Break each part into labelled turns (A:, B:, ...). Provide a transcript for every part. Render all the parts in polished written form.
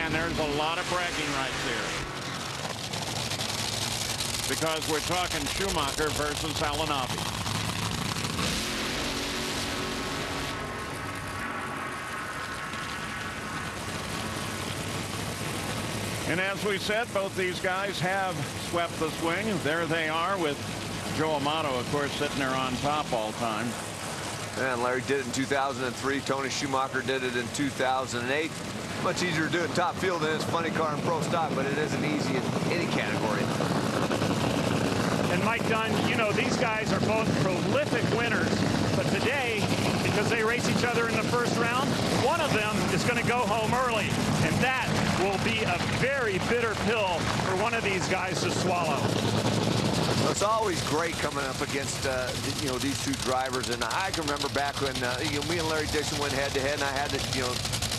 A: And there's a lot of bragging rights here, because we're talking Schumacher versus Eliminations. And as we said, both these guys have swept the swing. There they are, with Joe Amato, of course, sitting there on top all time.
B: And Larry did it in 2003. Tony Schumacher did it in 2008. Much easier to do it in top field than it's funny car and pro stock, but it isn't easy in any category.
C: And Mike Dunn, you know, these guys are both prolific winners, but today, because they race each other in the first round, one of them is going to go home early, and that will be a very bitter pill for one of these guys to swallow.
B: Well, it's always great coming up against you know, these two drivers, and I can remember back when you know, me and Larry Dixon went head-to-head, and I had to, you know,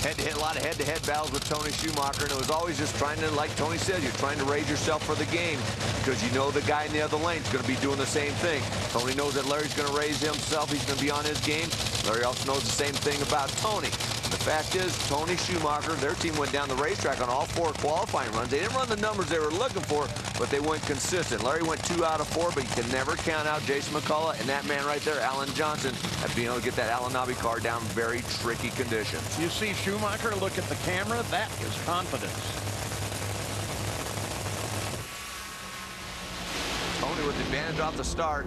B: a lot of head-to-head battles with Tony Schumacher, and it was always just trying to, like Tony said, you're trying to raise yourself for the game, because you know the guy in the other lane is going to be doing the same thing. Tony knows that Larry's going to raise himself. He's going to be on his game. Larry also knows the same thing about Tony. The fact is, Tony Schumacher, their team went down the racetrack on all 4 qualifying runs. They didn't run the numbers they were looking for, but they went consistent. Larry went 2 out of 4, but you can never count out Jason McCullough and that man right there, Alan Johnson, at being able to get that Eliminations car down very tricky conditions.
A: You see Schumacher look at the camera. That is confidence.
B: Tony with the advantage off the start.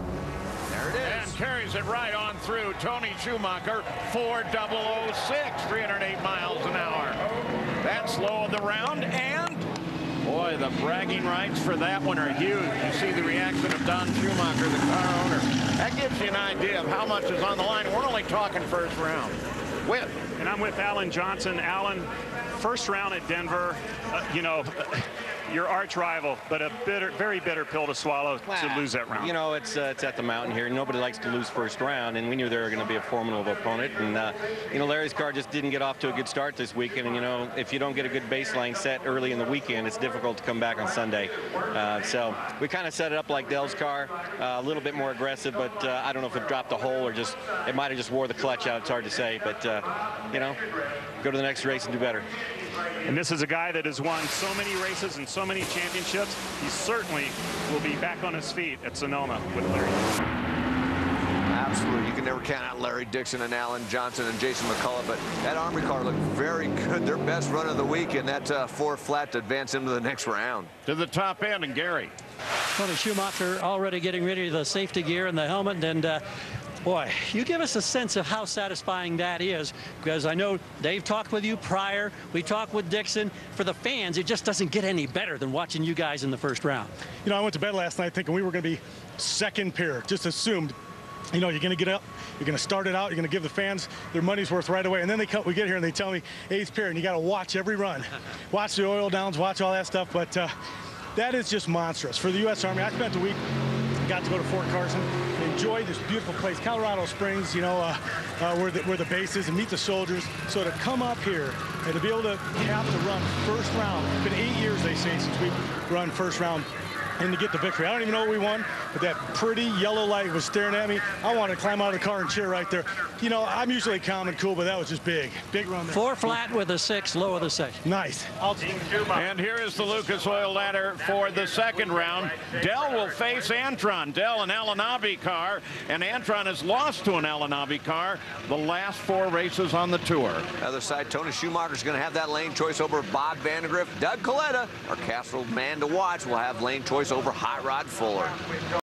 B: There it is.
A: And carries it right on through. Tony Schumacher, 4006, 308 miles an hour. That's low of the round, and boy, the bragging rights for that one are huge. You see the reaction of Don Schumacher, the car owner. That gives you an idea of how much is on the line. We're only talking first round.
C: And I'm with Alan Johnson. Alan, first round at Denver, you know, your arch rival, but a bitter, very bitter pill to swallow to lose that round.
D: You know, it's at the mountain here. Nobody likes to lose first round, and we knew they were going to be a formidable opponent. And you know, Larry's car just didn't get off to a good start this weekend. And you know, if you don't get a good baseline set early in the weekend, it's difficult to come back on Sunday. So we kind of set it up like Dell's car, a little bit more aggressive, but I don't know if it dropped a hole or just it might have just wore the clutch out. It's hard to say, but you know, go to the next race and do better.
C: And this is a guy that has won so many races and so many championships. He certainly will be back on his feet at Sonoma with Larry.
B: Absolutely. You can never count out Larry Dixon and Alan Johnson and Jason McCullough, but that Army car looked very good. Their best run of the week in that 4 flat to advance into the next round.
A: To the top end, and Gary.
E: Tony Schumacher already getting ready to the safety gear and the helmet, and boy, you give us a sense of how satisfying that is, because I know Dave talked with you prior. We talked with Dixon. For the fans, it just doesn't get any better than watching you guys in the first round.
F: You know, I went to bed last night thinking we were going to be second pair. Just assumed, you know, you're going to get up, you're going to start it out, you're going to give the fans their money's worth right away. And then we get here and they tell me 8th pair, and you got to watch every run. Watch the oil downs, watch all that stuff. But that is just monstrous. For the U.S. Army, I spent the week, got to go to Fort Carson, enjoy this beautiful place, Colorado Springs, you know, where the base is, and meet the soldiers. So to come up here and to be able to have to run first round, it's been 8 years, they say, since we run first round, and to get the victory. I don't even know what we won, but that pretty yellow light was staring at me. I wanted to climb out of the car and cheer right there. You know, I'm usually calm and cool, but that was just big. Big run there.
E: 4 flat with a 6, low of the 6.
F: Nice.
A: And here is the Lucas Oil ladder for the second round. Dell will face Antron. Dell, an Eliminations car, and Antron has lost to an Eliminations car the last 4 races on the tour.
B: Other side, Tony Schumacher's going to have that lane choice over Bob Vandegrift. Doug Coletta, our Castle man to watch, will have lane choice over Hot Rod Fuller.